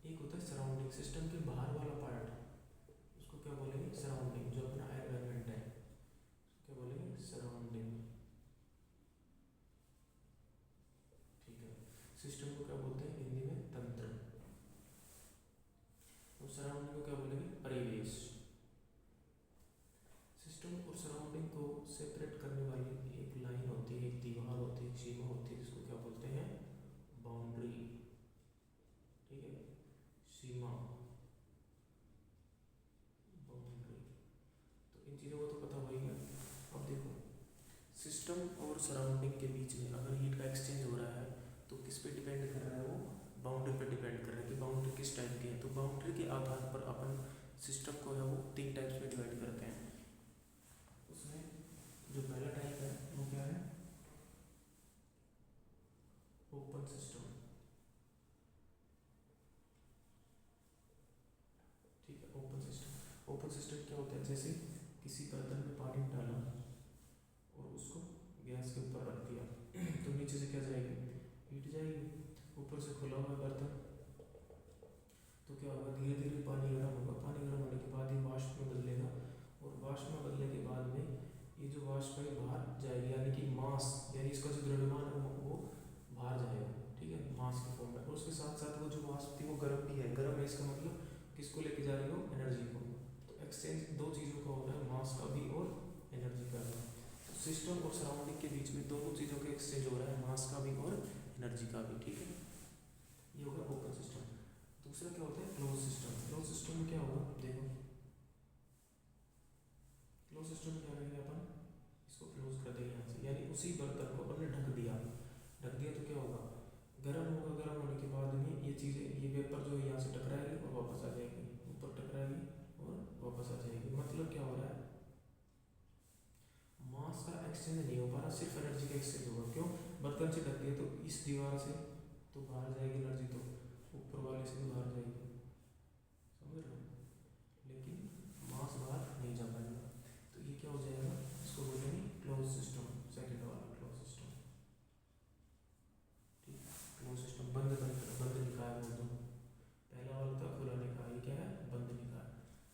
एक होता है सराउंडिंग, सिस्टम के बाहर वाला पार्ट, उसको क्या बोलेंगे, सराउंडिंग, जो अपना एनवायरनमेंट है, क्या बोलेंगे, सराउंडिंग। ठीक है, सिस्टम को क्या बोलते हैं हिंदी में, तंत्र। और सराउंडिंग को क्या बोलेंगे, परिवेश। सिस्टम और सराउंडिंग को सेपरेट करने वाली एक लाइन होती है, एक दीवार होती है, एक सीमा होती है, जिसको क्या बोलते हैं, बाउंड्री। ठीक है, सीमा, बाउंड्री। तो इन चीज़ों को तो पता होगा ही है। अब देखो, सिस्टम और सराउंडिंग के बीच में अगर हीट का एक्सचेंज हो रहा है तो किस पे डिपेंड कर रहा है, वो बाउंड्री पे डिपेंड कर रहा है कि बाउंड्री किस टाइप की है। तो बाउंड्री के आधार पर अपन सिस्टम को है वो 3 टाइप्स में डिवाइड करते हैं। उसमें जो पहला टाइप है वो क्या है, ओपन सिस्टम। ठीक है, ओपन सिस्टम। ओपन सिस्टम क्या होता है, जैसे किसी बर्तन में पानी डाला और उसको गैस के ऊपर रख दिया तो नीचे से क्या जाएगी, हीट जाएगी। ऊपर से खुला हुआ बर्तन तो क्या होगा, धीरे धीरे पानी गर्म होगा, पानी गर्म होने के बाद ये वाष्प में बदलेगा, और वाष्प में बदलने के बाद में ये जो वाष्प है बाहर जाएगी, यानी कि मास, यानी इसका जो द्रव्यमान है वो बाहर जाएगा। ठीक है, मास के फॉर्म में। और उसके साथ साथ वो जो वाष्प थी वो गर्म भी है। गर्म है इसका मतलब किसको लेके जा रही हो, एनर्जी को। तो एक्सचेंज दो चीज़ों का हो रहा है, मास का भी और एनर्जी का भी। तो सिस्टम और सराउंडिंग के बीच में दोनों चीज़ों का एक्सचेंज हो रहा है, मास का भी और एनर्जी का भी। ठीक है, ये होगा ओपन सिस्टम। दूसरा क्या होता है, क्लोज सिस्टम। क्लोज सिस्टम में क्या होगा, देखो, क्लोज सिस्टम में क्या करेंगे अपन, इसको क्लोज कर देंगे यहाँ से, यानी उसी बर्तन को अपन ने ढक दिया। ढक दिया तो क्या होगा, गर्म होगा, गर्म होने के बाद में ये चीज़ें, ये वेपर जो है यहाँ से टकराएगी और वापस आ जाएगी, ऊपर टकराएगी और वापस आ जाएगी। मतलब क्या हो रहा है, मास का एक्सचेंज नहीं हो पा रहा, सिर्फ एनर्जी का एक्सचेंज होगा। क्यों, बर्तन से ढक दिया तो इस दीवार से तो बाहर जाएगी एनर्जी, तो ऊपर वाले से तो बाहर जाएगी, समझ रहे हो, लेकिन मास बाहर नहीं जा पाएगा। तो ये क्या हो जाएगा, इसको बोलेंगे क्लोज सिस्टम, सेकंड वाला क्लोज सिस्टम। ठीक, क्लोज सिस्टम, बंद बंद निकाय बोल दो। पहला वाला था खुला निकाय, ये क्या है, बंद निकाय।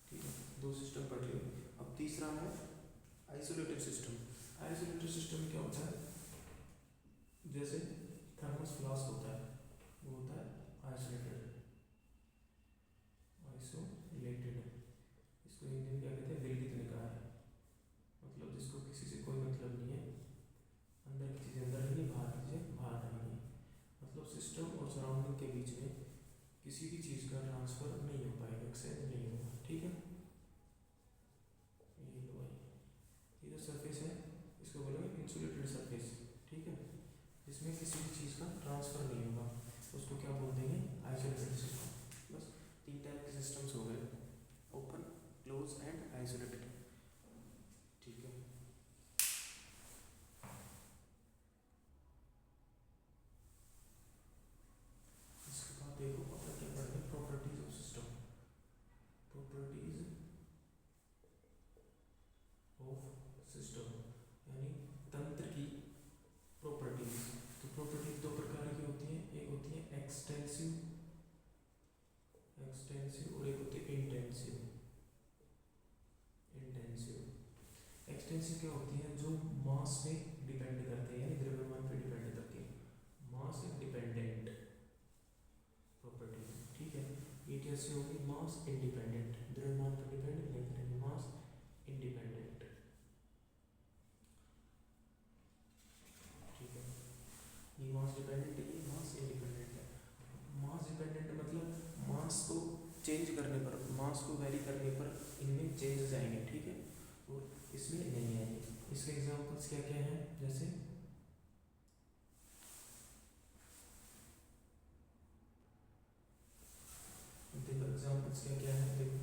ठीक है, दो सिस्टम पढ़ लिए। अब तीसरा है आइसोलेटेड सिस्टम। आइसोलेटेड सिस्टम में क्या होता है, जैसे थर्मस फ्लास्क होता है, वो होता है आइसोलेटेड। आइसोलेटेड, इसको हिंदी में क्या कहते हैं, विलगित निकाय। मतलब जिसको किसी से कोई मतलब नहीं है, अंदर की चीज़ें अंदर नहीं है, बाहर की चीज़ें बाहर नहीं है। मतलब सिस्टम और सराउंडिंग के बीच में किसी भी चीज़ का ट्रांसफर नहीं हो पाएगा, एक्सचेंज नहीं होगा। ठीक है, ये लो भाई, ये जो सरफेस है इसको बोलेंगे इंसुलेटेड सरफेस। ठीक है, जिसमें किसी भी चीज़ का ट्रांसफर नहीं होगा, उसको क्या बोल देंगे, आइसोलेटेड सिस्टम। बस 3 टाइप के सिस्टम्स हो गए, ओपन, क्लोज एंड आइसोलेटेड। ठीक है, इसके बाद देखो अपन क्या पढ़ते हैं, properties of system. Properties of system यानी तंत्र की प्रॉपर्टीज। तो प्रॉपर्टीज दो प्रकार की होती हैं, एक होती है एक्सटेंसिव, एक्सटेंसिव, और एक होती है इंटेंसिव। इंटेंसिव, एक्सटेंसिव क्या होती है, जो मास पे डिपेंड करते हैं, यानी द्रव्यमान पे डिपेंड करती है, मास डिपेंडेंट प्रॉपर्टी। ठीक है, ये कैसे होगी, मास इंडिपेंडेंट, द्रव्यमान पे डिपेंड नहीं करेंगे, मास इंडिपेंडेंट। ठीक है, ये मास डिपेंडेंट है, ये मास इंडिपेंडेंट है। मास डिपेंडेंट मतलब मास को चेंज करने पर, मास को वैरी करने पर इनमें चेंजेस आएंगे। ठीक है, और इसमें नहीं आएंगे। इसके एग्जांपल्स क्या क्या हैं, जैसे देखो एग्जांपल्स क्या क्या है, देखो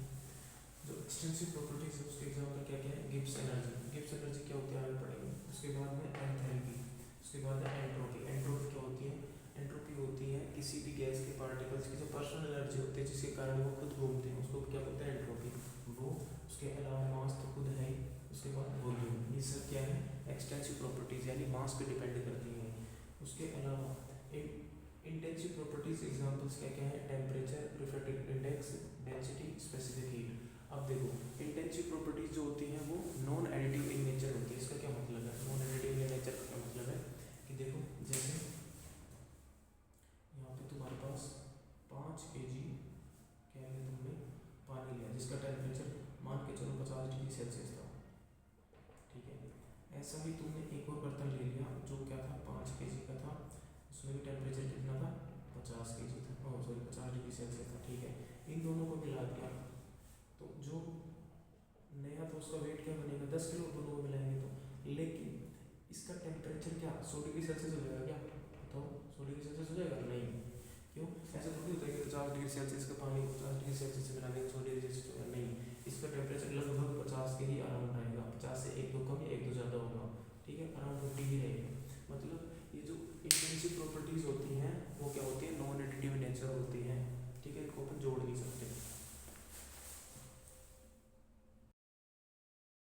जो एक्सटेंसिव प्रॉपर्टीज है उसके एग्जांपल क्या क्या है, गिब्स एनर्जी। गिब्स एनर्जी क्या होती है आगे पढ़ेंगे। उसके बाद में एंथैल्पी, उसके बाद है एंट्रोपी। एंट्रोपी क्या होती है, एंट्रोपी होती है किसी भी गैस के पार्टिकल्स की जो पर्सनल एनर्जी होती है, जिसके कारण वो खुद घूमते हैं, उसको क्या बोलते हैं, एंट्रोपी। वो, उसके अलावा मास तो खुद है ही, उसके बाद वॉल्यूम, ये सब क्या है, एक्सटेंसिव प्रॉपर्टीज, यानी मास पे डिपेंड करती हैं। उसके अलावा इंटेंसिव प्रॉपर्टीज एग्जांपल्स क्या क्या है, टेम्परेचर, अब देखो इंटेंसिव प्रॉपर्टीज जो होती हैं वो नॉन एडिटिव इन नेचर होती है। इसका क्या मतलब है? नॉन एडिटिव इन नेचर का मतलब है कि देखो जैसे यहाँ पे तुम्हारे पास 5 kg क्या है, तुमने पानी लिया जिसका टेम्परेचर मान के चलो 50 डिग्री सेल्सियस था, ठीक है। ऐसा ही तुमने एक और बर्तन ले लिया जो क्या था 5 kg का था, उसमें भी टेम्परेचर कितना था 50 kg था, सॉरी 50 डिग्री सेल्सियस था, ठीक है। इन दोनों को मिला दिया तो जो नया तो उसका वेट क्या बनेगा 10 किलो, दोनों को मिलाएंगे तो, लेकिन इसका टेम्परेचर क्या 100 डिग्री सेल्सियस हो जाएगा क्या? बताओ 100 डिग्री सेल्सियस हो जाएगा? नहीं। क्यों? ऐसा थोड़ी होता है कि 50 डिग्री सेल्सियस का पानी 50 डिग्री सेल्सियस से मिला देंगे 100 डिग्री सेल्सियस होगा, नहीं। इसका टेम्परेचर लगभग 50 के ही अराउंड आएगा, 50 से एक दो कम या एक दो ज़्यादा होगा।